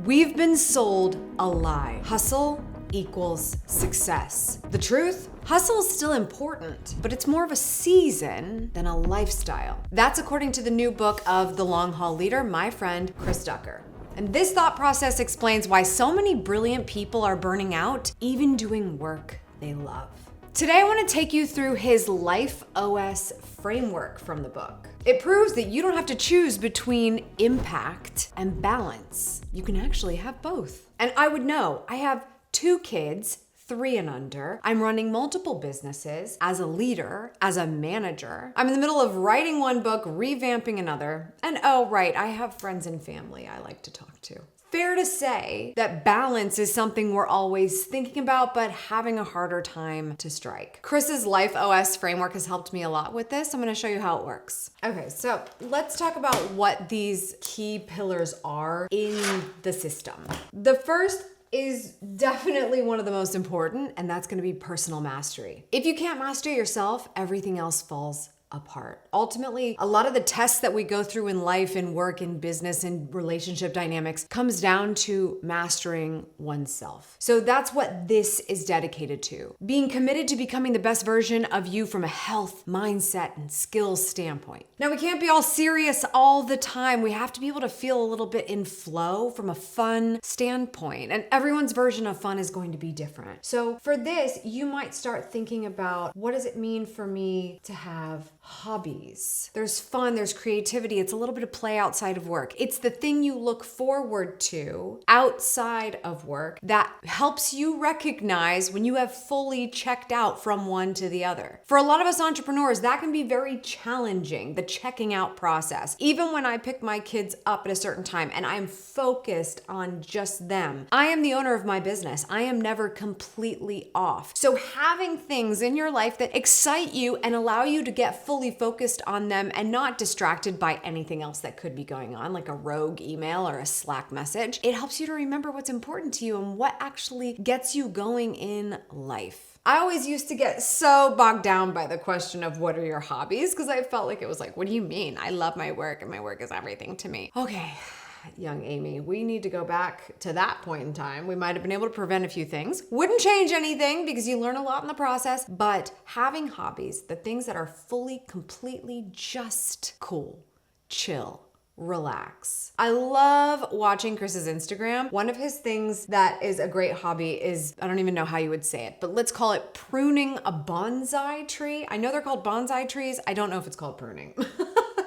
We've been sold a lie. Hustle equals success. The truth? Hustle is still important, but it's more of a season than a lifestyle. That's according to the new book of The Long Haul Leader, my friend Chris Ducker. And this thought process explains why so many brilliant people are burning out, even doing work they love. Today, I want to take you through his Life OS framework from the book. It proves that you don't have to choose between impact and balance. You can actually have both. And I would know. I have 2 kids, 3 and under. I'm running multiple businesses as a leader, as a manager. I'm in the middle of writing one book, revamping another. And oh, right, I have friends and family I like to talk to. Fair to say that balance is something we're always thinking about, but having a harder time to strike. Chris's Life OS framework has helped me a lot with this. I'm gonna show you how it works. Okay, so let's talk about what these key pillars are in the system. The first is definitely one of the most important, and that's gonna be personal mastery. If you can't master yourself, everything else falls apart. Ultimately, a lot of the tests that we go through in life, in work, in business, in relationship dynamics comes down to mastering oneself. So that's what this is dedicated to. Being committed to becoming the best version of you from a health, mindset, and skills standpoint. Now, we can't be all serious all the time. We have to be able to feel a little bit in flow from a fun standpoint. And everyone's version of fun is going to be different. So for this, you might start thinking about, what does it mean for me to have hobbies? There's fun, there's creativity. It's a little bit of play outside of work. It's the thing you look forward to outside of work that helps you recognize when you have fully checked out from one to the other. For a lot of us entrepreneurs, that can be very challenging, the checking out process. Even when I pick my kids up at a certain time and I'm focused on just them, I am the owner of my business. I am never completely off. So having things in your life that excite you and allow you to get fully focused on them and not distracted by anything else that could be going on, like a rogue email or a Slack message, it helps you to remember what's important to you and what actually gets you going in life. I always used to get so bogged down by the question of what are your hobbies, because I felt like it was like, what do you mean? I love my work and my work is everything to me. Okay. Young Amy, we need to go back to that point in time. We might have been able to prevent a few things. Wouldn't change anything because you learn a lot in the process, but having hobbies, the things that are fully, completely just cool, chill, relax. I love watching Chris's Instagram. One of his things that is a great hobby is, I don't even know how you would say it, but let's call it pruning a bonsai tree. I know they're called bonsai trees. I don't know if it's called pruning.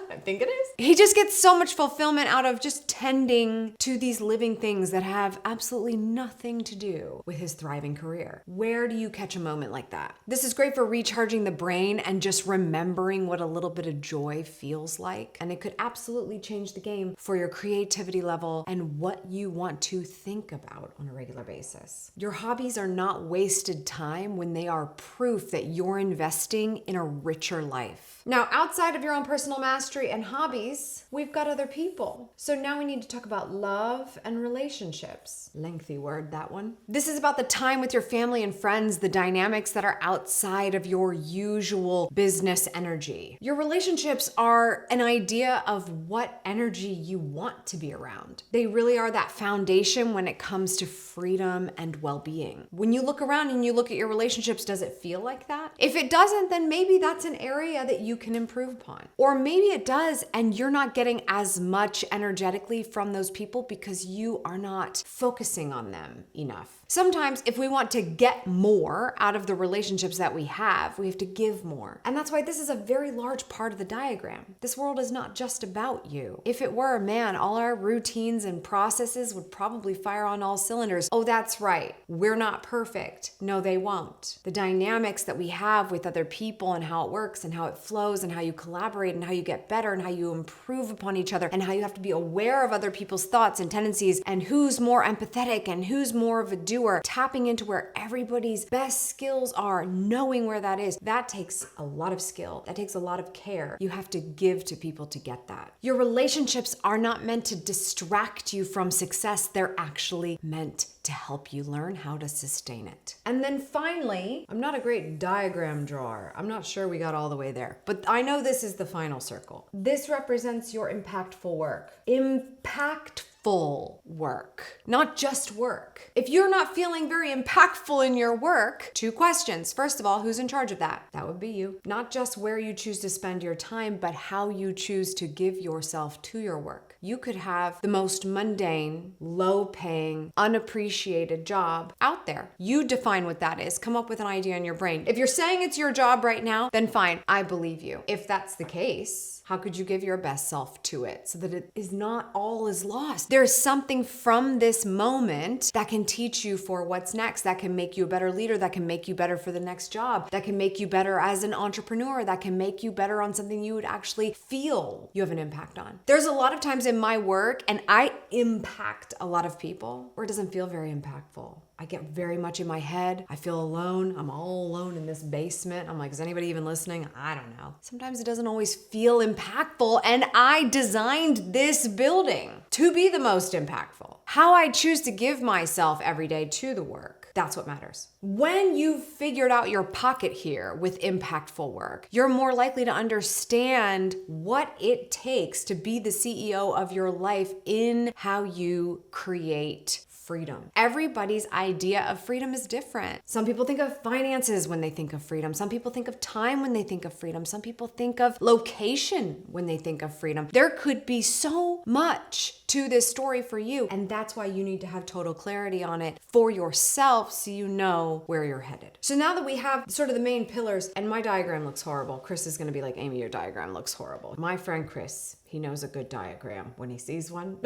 I think it is. He just gets so much fulfillment out of just tending to these living things that have absolutely nothing to do with his thriving career. Where do you catch a moment like that? This is great for recharging the brain and just remembering what a little bit of joy feels like. And it could absolutely change the game for your creativity level and what you want to think about on a regular basis. Your hobbies are not wasted time when they are proof that you're investing in a richer life. Now, outside of your own personal mastery and hobbies, we've got other people. So now we need to talk about love and relationships. Lengthy word, that one. This is about the time with your family and friends, the dynamics that are outside of your usual business energy. Your relationships are an idea of what energy you want to be around. They really are that foundation when it comes to freedom and well-being. When you look around and you look at your relationships, does it feel like that? If it doesn't, then maybe that's an area that you can improve upon. Or maybe it does and you're not getting as much energetically from those people because you are not focusing on them enough. Sometimes if we want to get more out of the relationships that we have to give more. And that's why this is a very large part of the diagram. This world is not just about you. If it were, man, all our routines and processes would probably fire on all cylinders. Oh, that's right. We're not perfect. No, they won't. The dynamics that we have with other people and how it works and how it flows and how you collaborate and how you get better and how you improve upon each other and how you have to be aware of other people's thoughts and tendencies and who's more empathetic and who's more of a doer, tapping into where everybody's best skills are, knowing where that is. That takes a lot of skill. That takes a lot of care. You have to give to people to get that. Your relationships are not meant to distract you from success. They're actually meant to help you learn how to sustain it. And then finally, I'm not a great diagram drawer. I'm not sure we got all the way there, but I know this is the final circle. This represents your impactful work. Impactful impactful work, not just work. If you're not feeling very impactful in your work, 2 questions. First of all, who's in charge of that? That would be you. Not just where you choose to spend your time, but how you choose to give yourself to your work. You could have the most mundane, low-paying, unappreciated job out there. You define what that is. Come up with an idea in your brain. If you're saying it's your job right now, then fine, I believe you. If that's the case, how could you give your best self to it so that it is not all is lost? There's something from this moment that can teach you for what's next, that can make you a better leader, that can make you better for the next job, that can make you better as an entrepreneur, that can make you better on something you would actually feel you have an impact on. There's a lot of times in my work, and I impact a lot of people, where it doesn't feel very impactful. I get very much in my head. I feel alone. I'm all alone in this basement. I'm like, is anybody even listening? I don't know. Sometimes it doesn't always feel impactful. And I designed this building to be the most impactful. How I choose to give myself every day to the work, that's what matters. When you've figured out your pocket here with impactful work, you're more likely to understand what it takes to be the CEO of your life in how you create freedom. Everybody's idea of freedom is different. Some people think of finances when they think of freedom. Some people think of time when they think of freedom. Some people think of location when they think of freedom. There could be so much to this story for you, and that's why you need to have total clarity on it for yourself so you know where you're headed. So now that we have sort of the main pillars, and my diagram looks horrible. Chris is going to be like, Amy, your diagram looks horrible. My friend Chris, he knows a good diagram when he sees one.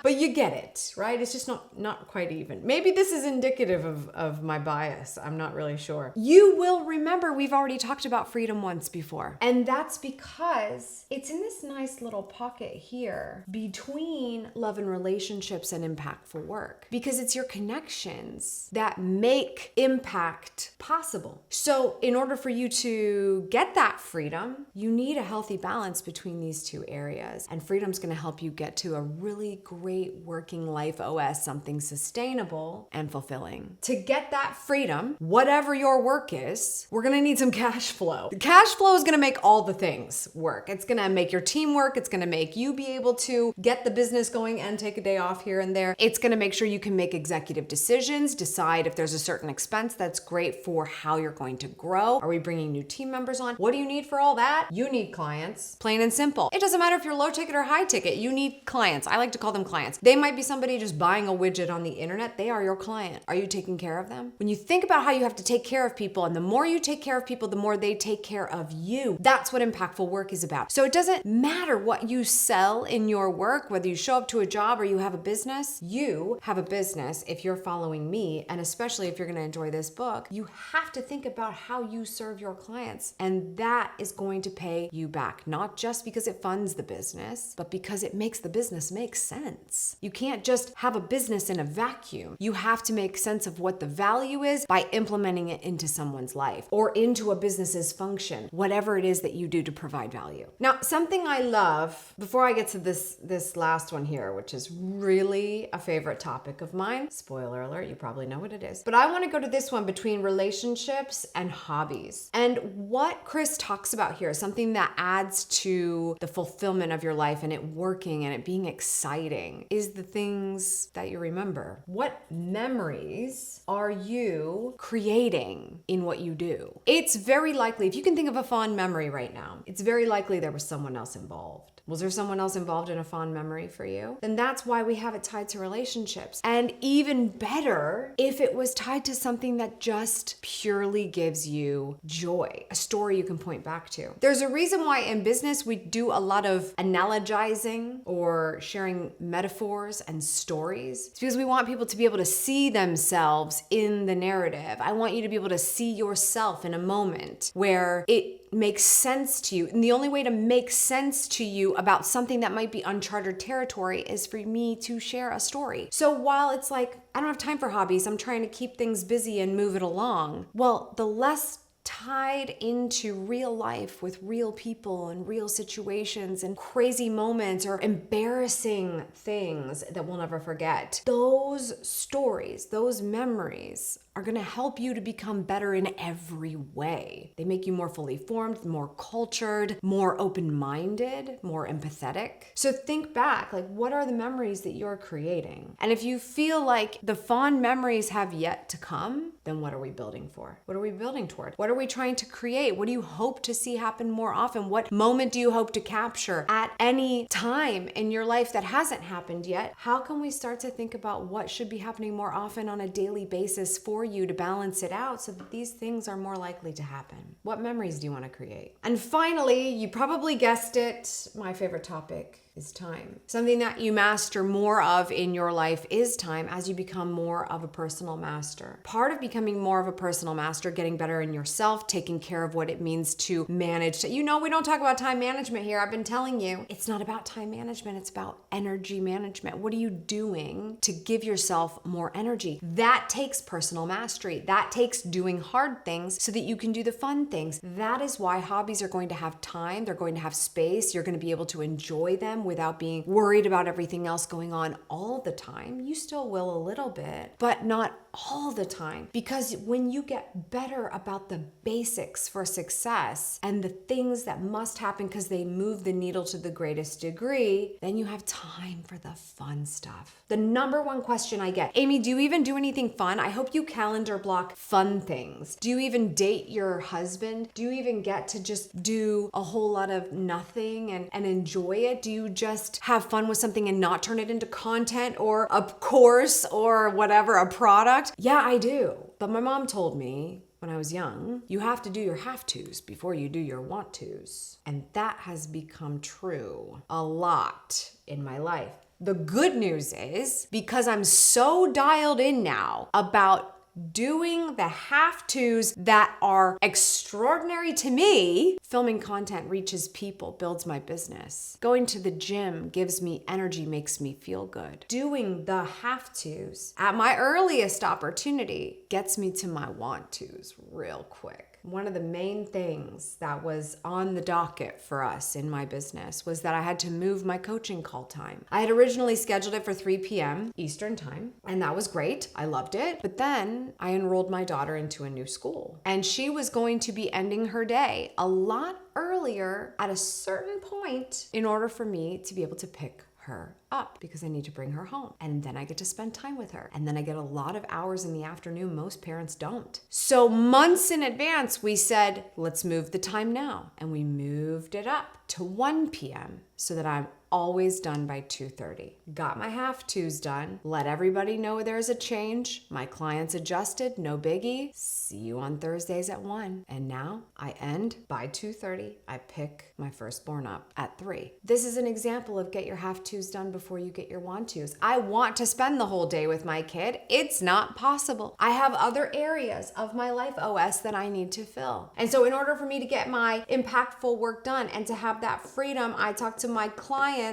But you get it, right? It's just not quite even. Maybe this is indicative of my bias. I'm not really sure. You will remember we've already talked about freedom once before. And that's because it's in this nice little pocket here between love and relationships and impactful work. Because it's your connections that make impact possible. So in order for you to get that freedom, you need a healthy balance between these 2 areas. And freedom's going to help you get to a really great working life OS, something sustainable and fulfilling. To get that freedom, whatever your work is, we're going to need some cash flow. The cash flow is going to make all the things work. It's going to make your team work. It's going to make you be able to get the business going and take a day off here and there. It's going to make sure you can make executive decisions, decide if there's a certain expense that's great for how you're going to grow. Are we bringing new team members on? What do you need for all that? You need clients, plain and simple. It doesn't matter if you're low ticket or high ticket. You need clients. I like to call them clients. They might be somebody just buying a widget on the internet. They are your client. Are you taking care of them? When you think about how you have to take care of people, and the more you take care of people, the more they take care of you. That's what impactful work is about. So it doesn't matter what you sell in your work, whether you show up to a job or you have a business. You have a business if you're following me, and especially if you're going to enjoy this book, you have to think about how you serve your clients. And that is going to pay you back, not just because it funds the business, but because it makes the business make sense. You can't just have a business in a vacuum. You have to make sense of what the value is by implementing it into someone's life or into a business's function, whatever it is that you do to provide value. Now, something I love, before I get to this last one here, which is really a favorite topic of mine, spoiler alert, you probably know what it is, but I want to go to this one between relationships and hobbies. And what Chris talks about here is something that adds to the fulfillment of your life and it working and it being exciting is the things that you remember. What memories are you creating in what you do? It's very likely, if you can think of a fond memory right now, it's very likely there was someone else involved. Was there someone else involved in a fond memory for you? Then that's why we have it tied to relationships. And even better if it was tied to something that just purely gives you joy, a story you can point back to. There's a reason why in business we do a lot of analogizing or sharing metaphors and stories. It's because we want people to be able to see themselves in the narrative. I want you to be able to see yourself in a moment where it makes sense to you. And the only way to make sense to you about something that might be uncharted territory is for me to share a story. So while it's like, I don't have time for hobbies, I'm trying to keep things busy and move it along. Well, the less tied into real life with real people and real situations and crazy moments or embarrassing things that we'll never forget. Those stories, those memories are going to help you to become better in every way. They make you more fully formed, more cultured, more open-minded, more empathetic. So think back, like, what are the memories that you're creating? And if you feel like the fond memories have yet to come, then what are we building for? What are we building toward? What are we trying to create? What do you hope to see happen more often? What moment do you hope to capture at any time in your life that hasn't happened yet? How can we start to think about what should be happening more often on a daily basis for you to balance it out so that these things are more likely to happen? What memories do you want to create? And finally, you probably guessed it, my favorite topic is time. Something that you master more of in your life is time as you become more of a personal master. Part of becoming more of a personal master, getting better in yourself, taking care of what it means to manage. We don't talk about time management here. I've been telling you, it's not about time management. It's about energy management. What are you doing to give yourself more energy? That takes personal mastery. That takes doing hard things so that you can do the fun things. That is why hobbies are going to have time. They're going to have space. You're going to be able to enjoy them without being worried about everything else going on all the time. You still will a little bit, but not all the time. Because when you get better about the basics for success and the things that must happen because they move the needle to the greatest degree, then you have time for the fun stuff. The number one question I get, Amy, do you even do anything fun? I hope you calendar block fun things. Do you even date your husband? Do you even get to just do a whole lot of nothing and enjoy it? Do you just have fun with something and not turn it into content or a course or whatever, a product? Yeah, I do. But my mom told me when I was young, you have to do your have-tos before you do your want-tos. And that has become true a lot in my life. The good news is, because I'm so dialed in now about doing the have-tos that are extraordinary to me, filming content reaches people, builds my business. Going to the gym gives me energy, makes me feel good. Doing the have-tos at my earliest opportunity gets me to my want-tos real quick. One of the main things that was on the docket for us in my business was that I had to move my coaching call time. I had originally scheduled it for 3 p.m. Eastern time, and that was great. I loved it. But then I enrolled my daughter into a new school, and she was going to be ending her day a lot earlier at a certain point in order for me to be able to pick her up because I need to bring her home. And then I get to spend time with her. And then I get a lot of hours in the afternoon. Most parents don't. So months in advance, we said, let's move the time now. And we moved it up to 1 p.m. so that I'm always done by 2:30. Got my have-tos done. Let everybody know there's a change. My clients adjusted, no biggie. See you on Thursdays at 1. And now I end by 2:30. I pick my firstborn up at 3. This is an example of get your have-tos done before you get your want-tos. I want to spend the whole day with my kid. It's not possible. I have other areas of my life OS that I need to fill. And so in order for me to get my impactful work done and to have that freedom, I talk to my clients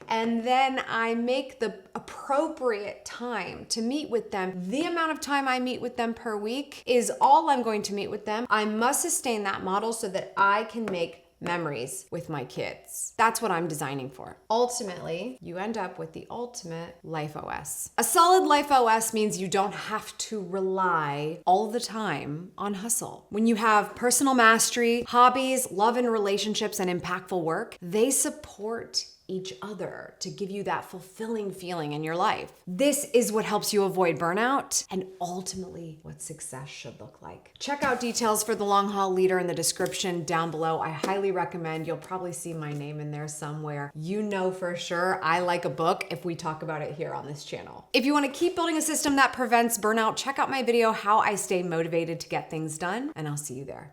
and then I make the appropriate time to meet with them. The amount of time I meet with them per week is all I'm going to meet with them. I must sustain that model so that I can make memories with my kids. That's what I'm designing for. Ultimately, you end up with the ultimate life OS. A solid life OS means you don't have to rely all the time on hustle. When you have personal mastery, hobbies, love and relationships, and impactful work, they support each other to give you that fulfilling feeling in your life. This is what helps you avoid burnout and ultimately what success should look like. Check out details for the Long Haul Leader in the description down below. I highly recommend. You'll probably see my name in there somewhere. You know for sure I like a book if we talk about it here on this channel. If you want to keep building a system that prevents burnout, check out my video, How I Stay Motivated to Get Things Done, and I'll see you there.